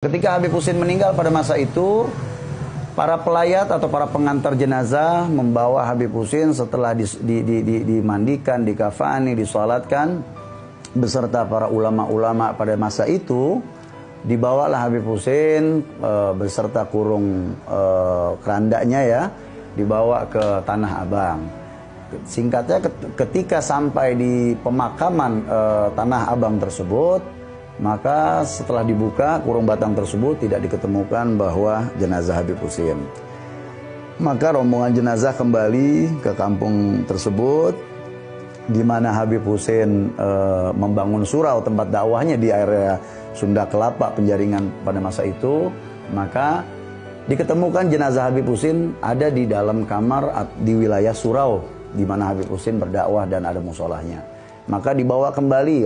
Ketika Habib Husin meninggal pada masa itu, para pelayat atau para pengantar jenazah membawa Habib Husin setelah dimandikan, dikafani, disolatkan beserta para ulama-ulama pada masa itu. Dibawalah Habib Husin beserta kurung kerandanya ya, dibawa ke Tanah Abang. Singkatnya, ketika sampai di pemakaman Tanah Abang tersebut, maka setelah dibuka kurung batang tersebut tidak diketemukan bahwa jenazah Habib Husin. Maka rombongan jenazah kembali ke kampung tersebut, di mana Habib Husin membangun surau tempat dakwahnya di area Sunda Kelapa, Penjaringan pada masa itu. Maka diketemukan jenazah Habib Husin ada di dalam kamar di wilayah surau di mana Habib Husin berdakwah dan ada musolahnya. Maka dibawa kembali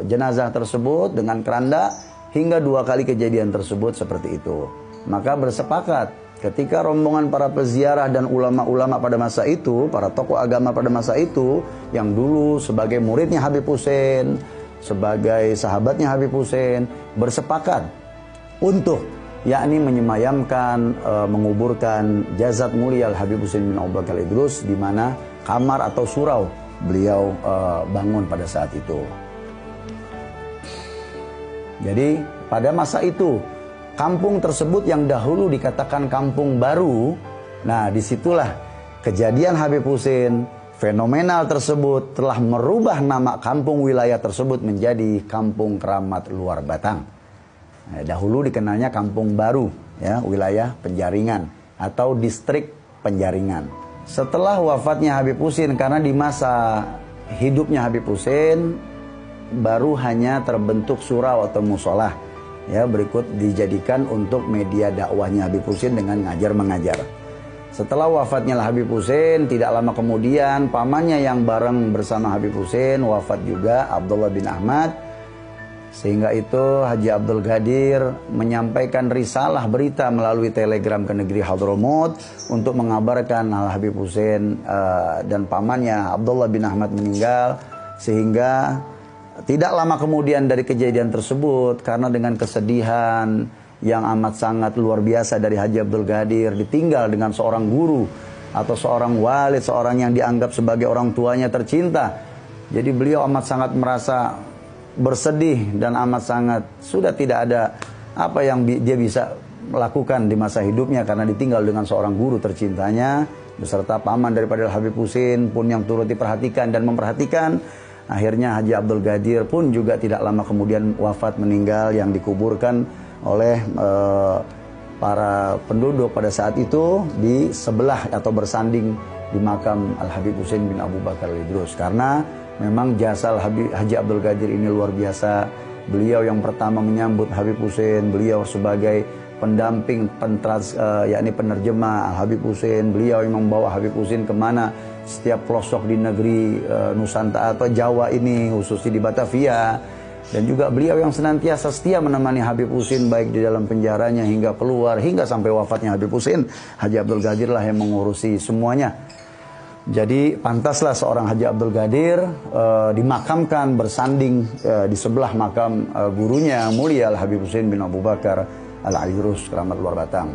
jenazah tersebut dengan keranda hingga 2 kali kejadian tersebut seperti itu. Maka bersepakat ketika rombongan para peziarah dan ulama-ulama pada masa itu, para tokoh agama pada masa itu, yang dulu sebagai muridnya Habib Husin, sebagai sahabatnya Habib Husin, bersepakat untuk yakni menyemayamkan, menguburkan jasad mulia Habib Husin bin Abu Bakar Al-Idrus di mana kamar atau surau beliau bangun pada saat itu. Jadi pada masa itu kampung tersebut yang dahulu dikatakan kampung baru, nah disitulah kejadian Habib Husin fenomenal tersebut telah merubah nama kampung wilayah tersebut menjadi Kampung Keramat Luar Batang. Nah, dahulu dikenalnya kampung baru ya, wilayah Penjaringan atau distrik Penjaringan. Setelah wafatnya Habib Husin, karena di masa hidupnya Habib Husin baru hanya terbentuk surau atau musolah ya, berikut dijadikan untuk media dakwahnya Habib Husin dengan ngajar mengajar. Setelah wafatnya Habib Husin, tidak lama kemudian pamannya yang bareng bersama Habib Husin wafat juga, Abdullah bin Ahmad. Sehingga itu Haji Abdul Ghadir menyampaikan risalah berita melalui telegram ke negeri Hadramut untuk mengabarkan Habib Husin dan pamannya Abdullah bin Ahmad meninggal. Sehingga tidak lama kemudian dari kejadian tersebut, karena dengan kesedihan yang amat sangat luar biasa dari Haji Abdul Ghadir, ditinggal dengan seorang guru atau seorang walid, seorang yang dianggap sebagai orang tuanya tercinta. Jadi beliau amat sangat merasa bersedih dan amat sangat sudah tidak ada apa yang dia bisa lakukan di masa hidupnya karena ditinggal dengan seorang guru tercintanya beserta paman daripada Habib Husin pun yang turut diperhatikan dan memperhatikan. Akhirnya Haji Abdul Ghadir pun juga tidak lama kemudian wafat, meninggal, yang dikuburkan oleh para penduduk pada saat itu di sebelah atau bersanding di makam Al-Habib Husin bin Abu Bakar Al-Idrus. Karena memang jasa Haji Abdul Ghadir ini luar biasa. Beliau yang pertama menyambut Habib Husin, beliau sebagai pendamping yakni penerjemah Habib Husin, beliau yang membawa Habib Husin kemana setiap pelosok di negeri Nusantara atau Jawa ini, khususnya di Batavia. Dan juga beliau yang senantiasa setia menemani Habib Husin baik di dalam penjaranya hingga keluar, hingga sampai wafatnya Habib Husin. Haji Abdul Ghadir lah yang mengurusi semuanya. Jadi pantaslah seorang Haji Abdul Ghadir dimakamkan bersanding di sebelah makam gurunya mulia Al-Habib Husin bin Abu Bakar Al-Idrus Keramat Luar Batang.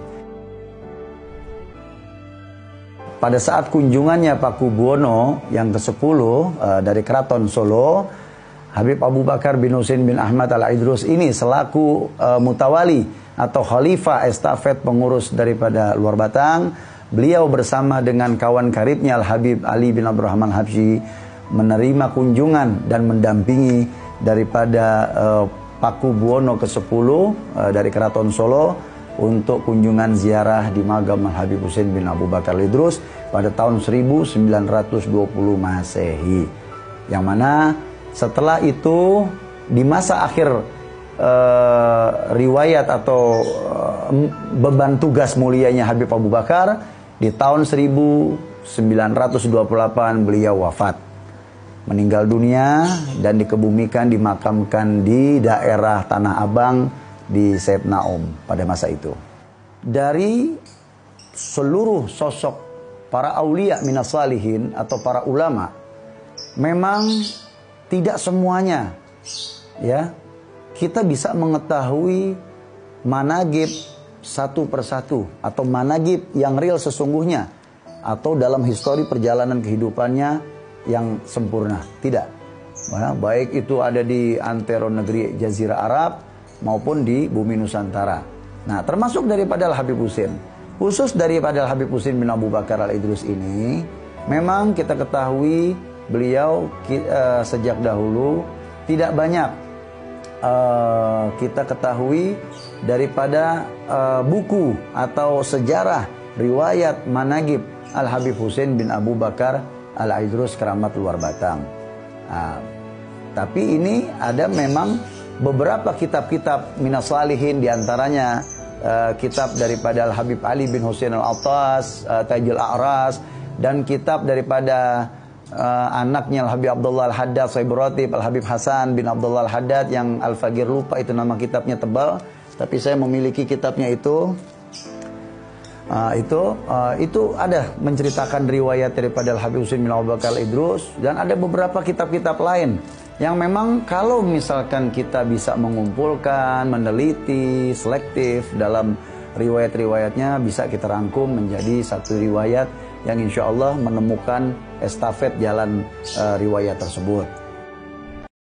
Pada saat kunjungannya Paku Buwono yang ke-10 dari Keraton Solo, Habib Abu Bakar bin Husin bin Ahmad Al-Idrus ini selaku mutawali atau khalifah estafet pengurus daripada Luar Batang, beliau bersama dengan kawan karibnya Al-Habib Ali bin Abdurrahman Habsyi menerima kunjungan dan mendampingi daripada Paku Buwono ke-10 dari Keraton Solo untuk kunjungan ziarah di makam Al-Habib Husin bin Abu Bakar Al-Idrus pada tahun 1920 Masehi. Yang mana setelah itu di masa akhir riwayat atau beban tugas mulianya Habib Abu Bakar, di tahun 1928 beliau wafat, meninggal dunia dan dikebumikan, dimakamkan di daerah Tanah Abang di Sayyidina pada masa itu. Dari seluruh sosok para aulia minas salihin atau para ulama, memang tidak semuanya ya kita bisa mengetahui managib satu persatu atau managib yang real sesungguhnya atau dalam histori perjalanan kehidupannya yang sempurna. Tidak. Baik itu ada di antero negeri Jazirah Arab maupun di bumi Nusantara. Nah, termasuk daripada Al-Habib Husin. Khusus daripada Al-Habib Husin bin Abu Bakar Al-Idrus ini, memang kita ketahui beliau sejak dahulu tidak banyak kita ketahui daripada buku atau sejarah riwayat managib Al-Habib Husin bin Abu Bakar Al-Idrus keramat luar batang. Tapi ini ada memang beberapa kitab-kitab minas salihin, diantaranya kitab daripada Al-Habib Ali bin Husin Al-Attas, Tajul A'ras, dan kitab daripada anaknya Al-Habib Abdullah Al-Haddad Sahibur Ratib, Al-Habib Hasan bin Abdullah Al-Haddad, yang Al-Faqir lupa itu nama kitabnya, tebal, tapi saya memiliki kitabnya itu. Itu ada menceritakan riwayat daripada Al-Habib Husin bin Abu Bakar Al-Idrus, dan ada beberapa kitab-kitab lain yang memang kalau misalkan kita bisa mengumpulkan, meneliti, selektif dalam riwayat-riwayatnya, bisa kita rangkum menjadi satu riwayat yang insya Allah menemukan estafet jalan riwayat tersebut.